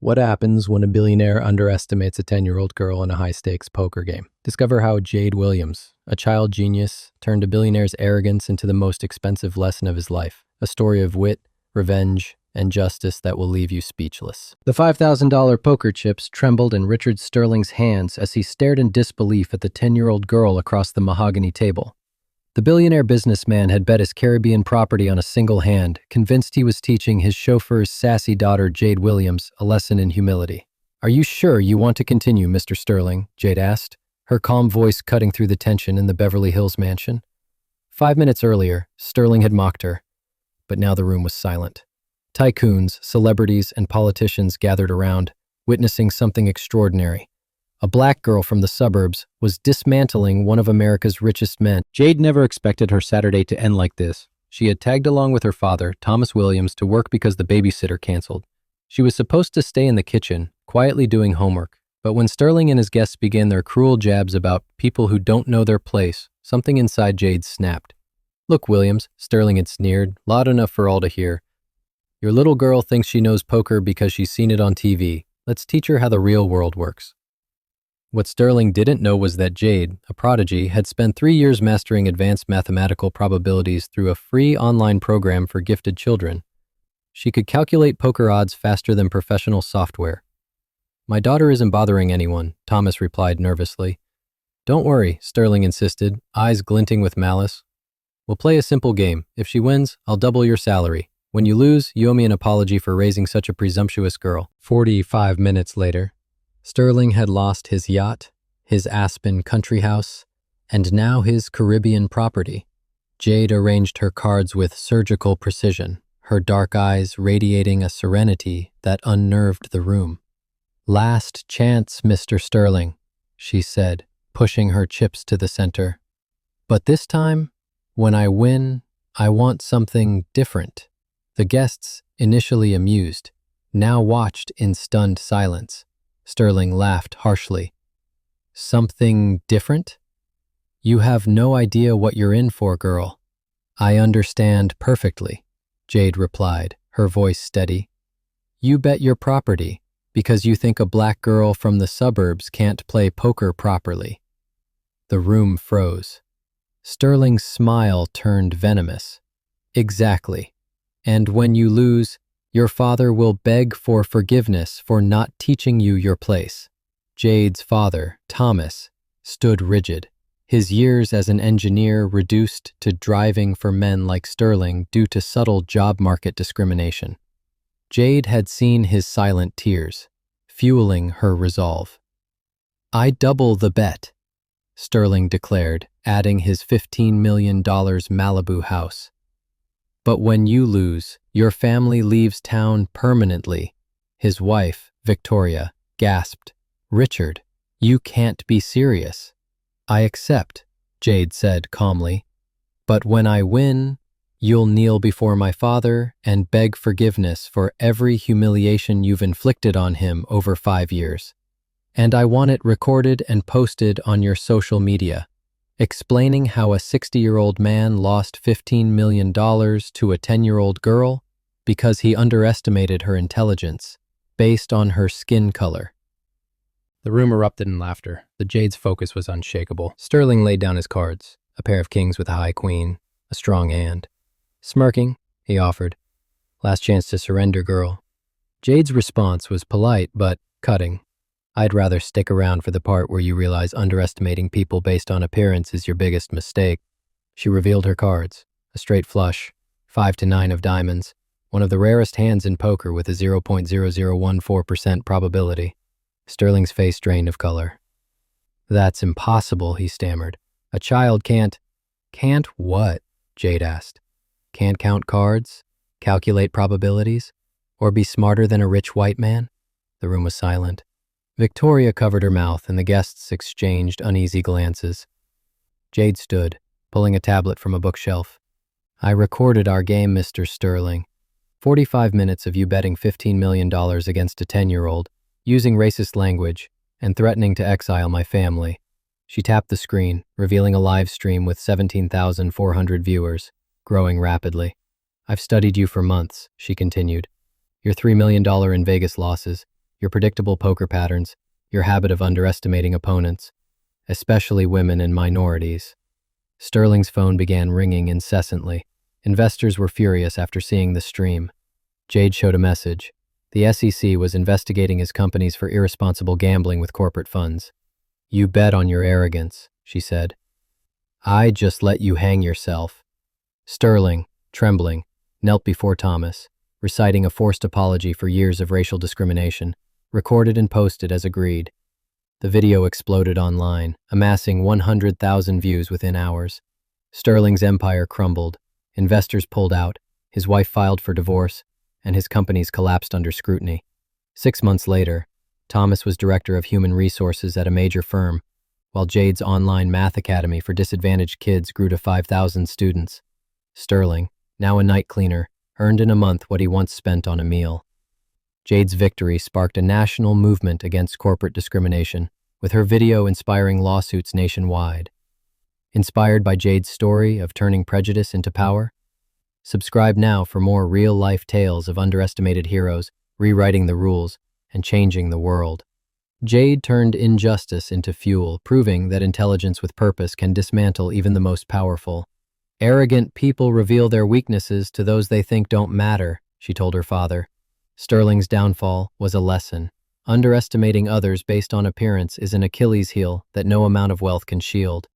What happens when a billionaire underestimates a 10-year-old girl in a high-stakes poker game? Discover how Jade Williams, a child genius, turned a billionaire's arrogance into the most expensive lesson of his life. A story of wit, revenge, and justice that will leave you speechless. The $5,000 poker chips trembled in Richard Sterling's hands as he stared in disbelief at the 10-year-old girl across the mahogany table. The billionaire businessman had bet his Caribbean property on a single hand, convinced he was teaching his chauffeur's sassy daughter, Jade Williams, a lesson in humility. "Are you sure you want to continue, Mr. Sterling?" Jade asked, her calm voice cutting through the tension in the Beverly Hills mansion. 5 minutes earlier, Sterling had mocked her, but now the room was silent. Tycoons, celebrities, and politicians gathered around, witnessing something extraordinary. A black girl from the suburbs was dismantling one of America's richest men. Jade never expected her Saturday to end like this. She had tagged along with her father, Thomas Williams, to work because the babysitter canceled. She was supposed to stay in the kitchen, quietly doing homework. But when Sterling and his guests began their cruel jabs about people who don't know their place, something inside Jade snapped. "Look, Williams," Sterling had sneered, loud enough for all to hear. "Your little girl thinks she knows poker because she's seen it on TV. Let's teach her how the real world works." What Sterling didn't know was that Jade, a prodigy, had spent 3 years mastering advanced mathematical probabilities through a free online program for gifted children. She could calculate poker odds faster than professional software. "My daughter isn't bothering anyone," Thomas replied nervously. "Don't worry," Sterling insisted, eyes glinting with malice. "We'll play a simple game. If she wins, I'll double your salary. When you lose, you owe me an apology for raising such a presumptuous girl." 45 minutes later, Sterling had lost his yacht, his Aspen country house, and now his Caribbean property. Jade arranged her cards with surgical precision, her dark eyes radiating a serenity that unnerved the room. "Last chance, Mr. Sterling," she said, pushing her chips to the center. "But this time, when I win, I want something different." The guests, initially amused, now watched in stunned silence. Sterling laughed harshly. "Something different? You have no idea what you're in for, girl." "I understand perfectly," Jade replied, her voice steady. "You bet your property because you think a black girl from the suburbs can't play poker properly." The room froze. Sterling's smile turned venomous. "Exactly. And when you lose, your father will beg for forgiveness for not teaching you your place." Jade's father, Thomas, stood rigid, his years as an engineer reduced to driving for men like Sterling due to subtle job market discrimination. Jade had seen his silent tears, fueling her resolve. "I double the bet," Sterling declared, adding his $15 million Malibu house. "But when you lose, your family leaves town permanently." His wife, Victoria, gasped. "Richard, you can't be serious." "I accept," Jade said calmly. "But when I win, you'll kneel before my father and beg forgiveness for every humiliation you've inflicted on him over 5 years. And I want it recorded and posted on your social media, explaining how a 60-year-old man lost $15 million to a 10-year-old girl because he underestimated her intelligence based on her skin color." The room erupted in laughter. The Jade's focus was unshakable. Sterling laid down his cards, a pair of kings with a high queen, a strong hand. Smirking, he offered, "Last chance to surrender, girl." Jade's response was polite but cutting. "I'd rather stick around for the part where you realize underestimating people based on appearance is your biggest mistake." She revealed her cards, a straight flush, 5 to 9 of diamonds, one of the rarest hands in poker with a 0.0014% probability. Sterling's face drained of color. "That's impossible," he stammered. "A child can't—" "Can't what?" Jade asked. "Can't count cards, calculate probabilities, or be smarter than a rich white man?" The room was silent. Victoria covered her mouth and the guests exchanged uneasy glances. Jade stood, pulling a tablet from a bookshelf. "I recorded our game, Mr. Sterling. 45 minutes of you betting $15 million against a 10-year-old, using racist language, and threatening to exile my family." She tapped the screen, revealing a live stream with 17,400 viewers, growing rapidly. "I've studied you for months," she continued. "Your $3 million in Vegas losses, Your predictable poker patterns, your habit of underestimating opponents, especially women and minorities. Sterling's phone began ringing incessantly. Investors were furious after seeing the stream. Jade showed a message. The SEC was investigating his companies for irresponsible gambling with corporate funds. "You bet on your arrogance," she said. "I just let you hang yourself." Sterling, trembling, knelt before Thomas, reciting a forced apology for years of racial discrimination, recorded and posted as agreed. The video exploded online, amassing 100,000 views within hours. Sterling's empire crumbled. Investors pulled out, his wife filed for divorce, and his companies collapsed under scrutiny. 6 months later, Thomas was director of human resources at a major firm, while Jade's online math academy for disadvantaged kids grew to 5,000 students. Sterling, now a night cleaner, earned in a month what he once spent on a meal. Jade's victory sparked a national movement against corporate discrimination, with her video inspiring lawsuits nationwide. Inspired by Jade's story of turning prejudice into power? Subscribe now for more real-life tales of underestimated heroes, rewriting the rules, and changing the world. Jade turned injustice into fuel, proving that intelligence with purpose can dismantle even the most powerful. "Arrogant people reveal their weaknesses to those they think don't matter," she told her father. Sterling's downfall was a lesson. Underestimating others based on appearance is an Achilles heel that no amount of wealth can shield.